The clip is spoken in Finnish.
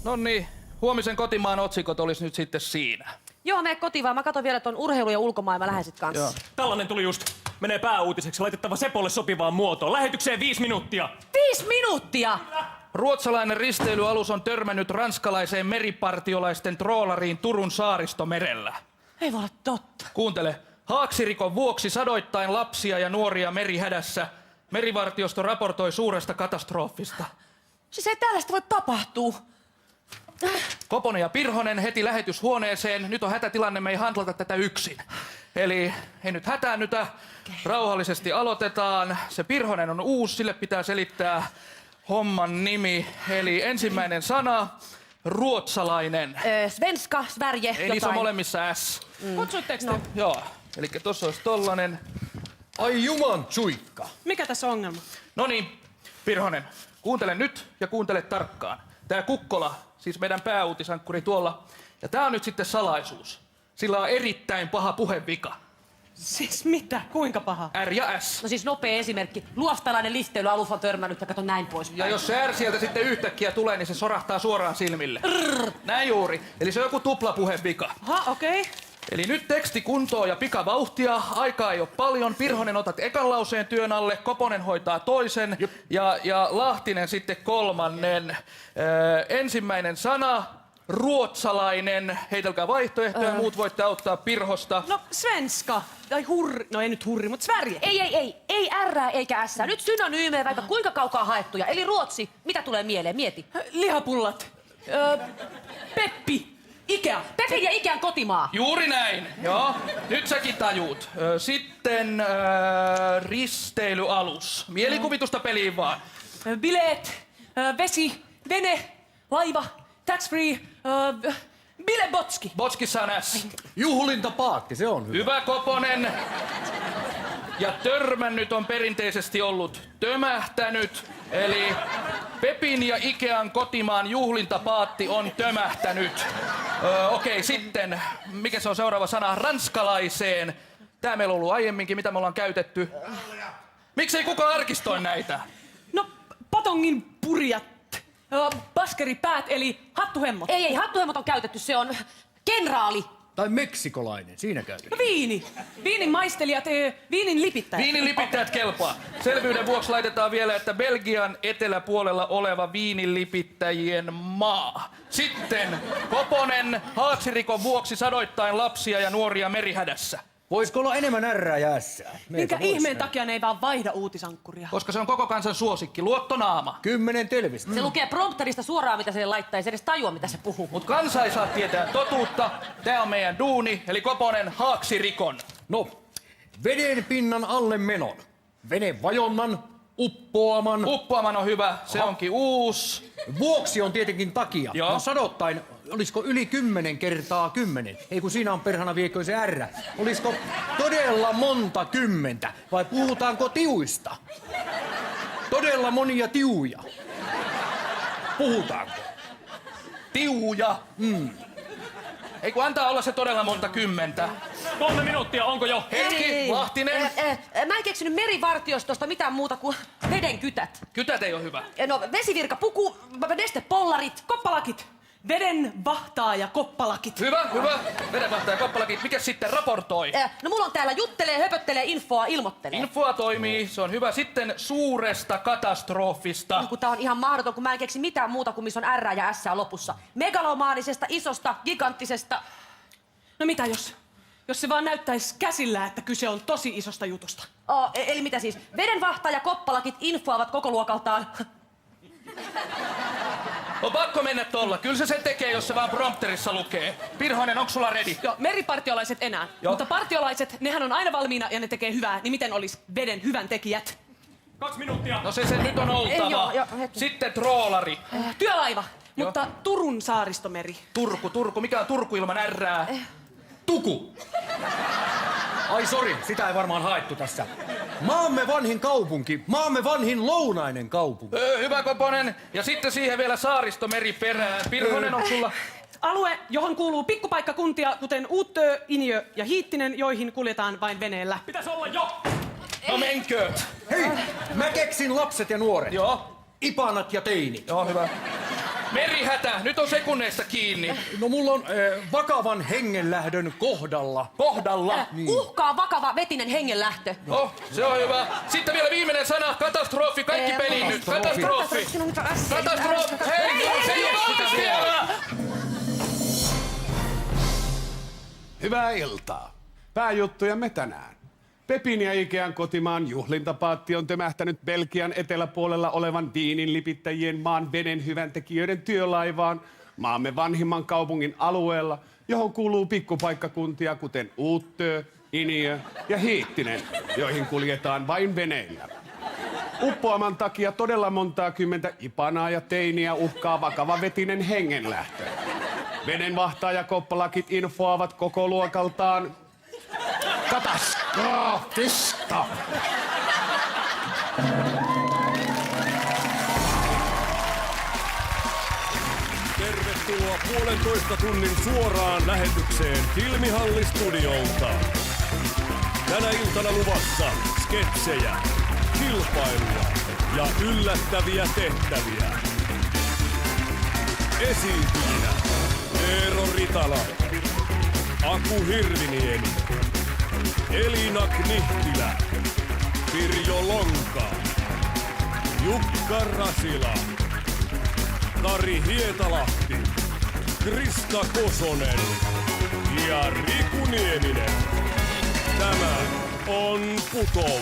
Noniin, huomisen kotimaan otsikot olisi nyt sitten siinä. Joo, mene kotiin vaan. Mä katon vielä ton urheilu- ja ulkomaailma lähesit kanssa. Joo. Tällainen tuli just. Menee pääuutiseksi laitettava Sepolle sopivaan muotoon. Lähetykseen 5 minuuttia. 5 minuuttia! Ruotsalainen risteilyalus on törmännyt ranskalaiseen meripartiolaisten troolariin Turun saaristomerellä. Ei voi olla totta. Kuuntele. Haaksirikon vuoksi sadoittain lapsia ja nuoria merihädässä. Merivartiosto raportoi suuresta katastrofista. Siis ei tällaista voi tapahtua. Koponen ja Pirhonen heti lähetyshuoneeseen. Nyt on hätätilanne, me ei handlata tätä yksin. Eli ei nyt hätäännytä. Rauhallisesti aloitetaan. Se Pirhonen on uusi, sille pitää selittää homman nimi. Eli ensimmäinen sana, ruotsalainen. Svenska, Sverige, Ei niissä on jotain. molemmissa S. Kutsuitteko te? Joo, eli tossa olisi tollanen. Ai juman suikka. Mikä tässä on ongelma? Noniin, Pirhonen, kuuntele nyt ja kuuntele tarkkaan. Tää Kukkola, siis meidän pääuutisankkuri tuolla, ja tää on nyt sitten salaisuus. Sillä on erittäin paha puhevika. Siis mitä? Kuinka paha? R ja S. No siis nopea esimerkki. Luostalainen risteilyalus on törmännyt ja kato näin pois. Ja jos se R sieltä sitten yhtäkkiä tulee, niin se sorahtaa suoraan silmille. Näin juuri. Eli se on joku tuplapuhevika. Aha, okei. Eli nyt teksti kuntoon ja pikavauhtia. Aikaa ei ole paljon. Pirhonen otat ekan lauseen työn alle, Koponen hoitaa toisen ja Lahtinen sitten kolmannen. Ensimmäinen sana, ruotsalainen. Heitelkää vaihtoehtoja, muut voitte auttaa Pirhosta. No, svenska. Tai hurri. No ei nyt hurri, mutta Sverige. Ei R eikä S. Nyt synonyymejä vaikka kuinka kaukaa haettuja. Eli Ruotsi. Mitä tulee mieleen? Mieti. Lihapullat. Peppi. Ikea. Pepin ja Ikean kotimaa. Juuri näin, joo. Nyt säkin tajuut. Sitten risteilyalus. Mielikuvitusta peliin vaan. Bileet. Vesi. Vene. Laiva. Tax free. Bilebotski. Botskissa on S. Juhlintapaatti, se on hyvä. Hyvä, Koponen. Ja törmännyt on perinteisesti ollut tömähtänyt. Eli Pepin ja Ikean kotimaan juhlintapaatti on tömähtänyt. Okei, sitten, mikä se on seuraava sana? Ranskalaiseen. Tää meillä on ollut aiemminkin, mitä me ollaan käytetty. Miksei kukaan arkistoi näitä? No, patongin purjat. Baskeripäät eli hattuhemmot. Ei, hattuhemmot on käytetty. Se on kenraali. Tai meksikolainen, siinä käytetään. No, viini. Viinin maistelijat, viinin lipittäjät. Viinin lipittäjät kelpaa. Selvyyden vuoksi laitetaan vielä, että Belgian eteläpuolella oleva viininlipittäjien maa. Sitten Koponen, haaksirikon vuoksi sadoittain lapsia ja nuoria merihädässä. Voisiko olla enemmän R ja S? Minkä ihmeen takia ne ei vaan vaihda uutisankkuria? Koska se on koko kansan suosikki, luottonaama. 10 telvistä. Se lukee prompterista suoraan, mitä se laittaa, ei se edes tajua, mitä se puhuu. Mut kansa ei saa tietää totuutta. Tää on meidän duuni, eli Koponen, haaksirikon. No, veden pinnan alle menon. Veden vajonnan, uppoaman. Uppoaman on hyvä, se onkin uusi. Vuoksi on tietenkin takia. Joo. No sadottain, olisiko yli 10 kertaa 10? Ei kun siinä on perhana viekö se R. Olisiko todella monta kymmentä? Vai puhutaanko tiuista? Todella monia tiuja. Puhutaanko? Tiuja. Ei kun antaa olla se todella monta kymmentä. 3 minuuttia, onko jo? Hetki, Lahtinen. Mä en keksinyt merivartiostosta mitään muuta kuin vedenkytät. Kytät ei ole hyvä. No, vesivirka, puku, nestepollarit. Koppalakit. Veden vahtaa ja koppalakit. Hyvä, hyvä. Vedenvahtaja kappalakin. Mikä sitten raportoi? No mulla on täällä juttelee, höpöttelee, infoa, ilmoittelee. Infoa toimii, se on hyvä. Sitten suuresta katastrofista. No, kun tää on ihan mahdoton, kun mä en keksi mitään muuta kuin missä on R ja S lopussa. Megalomaanisesta, isosta, giganttisesta. No mitä jos se vaan näyttäisi käsillä, että kyse on tosi isosta jutusta? Eli mitä siis? Vedenvahtaa ja koppalakit infoavat koko luokaltaan. On pakko mennä tolla. Kyllä se tekee, jos se vaan prompterissa lukee. Pirhonen, onks sulla ready? Joo, meripartiolaiset enää. Joo. Mutta partiolaiset, nehän on aina valmiina ja ne tekee hyvää. Niin miten olisi veden hyvän tekijät? 2 minuuttia. No se nyt on oltava. Joo, hetki. Sitten troolari. Työlaiva, mutta Turun saaristomeri. Turku. Mikä on Turku ilman R? Tuku. Ai sori, sitä ei varmaan haettu tässä. Maamme vanhin kaupunki, maamme vanhin lounainen kaupunki. Hyvä, Koponen. Ja sitten siihen vielä saaristomeri perään. Pirhonen, on sulla? Alue, johon kuuluu pikkupaikkakuntia, kuten Uutö, Injö ja Hiittinen, joihin kuljetaan vain veneellä. Pitäis olla jo. No menkö. Hei, mä keksin lapset ja nuoret. Joo. Ipanat ja teinit. Joo, hyvä. Merihätä, nyt on sekunneista kiinni. No mulla on vakavan hengenlähdön kohdalla. Kohdalla. Uhkaa vakava vetinen hengenlähtö. Oh, se on hyvä. Sitten vielä viimeinen sana, katastrofi. Kaikki peliin nyt. Katastrofi. Katastrofi. Hei, se ei ole valmis vielä. Hyvää iltaa. Pääjuttujamme tänään. Pepin ja Ikean kotimaan juhlintapaatti on tömähtänyt Belgian eteläpuolella olevan viinin lipittäjien maan veden hyväntekijöiden työlaivaan maamme vanhimman kaupungin alueella, johon kuuluu pikkupaikkakuntia kuten Uuttöö, Iniö ja Hiittinen, joihin kuljetaan vain veneillä. Uppoaman takia todella montaa kymmentä ipanaa ja teiniä uhkaa vakava vetinen hengenlähtö. Vedenvahtaajakoppalakit infoavat koko luokaltaan katastrofista. Tervetuloa 1,5 tunnin suoraan lähetykseen Filmihalli-studiolta. Tänä iltana luvassa sketsejä, kilpailuja ja yllättäviä tehtäviä. Esiintyjinä Eero Ritala, Aku Hirviniemi, Elina Knihtilä, Pirjo Lonka, Jukka Rasila, Kari Hietalahti, Krista Kosonen ja Riku Nieminen. Tämä on Putous.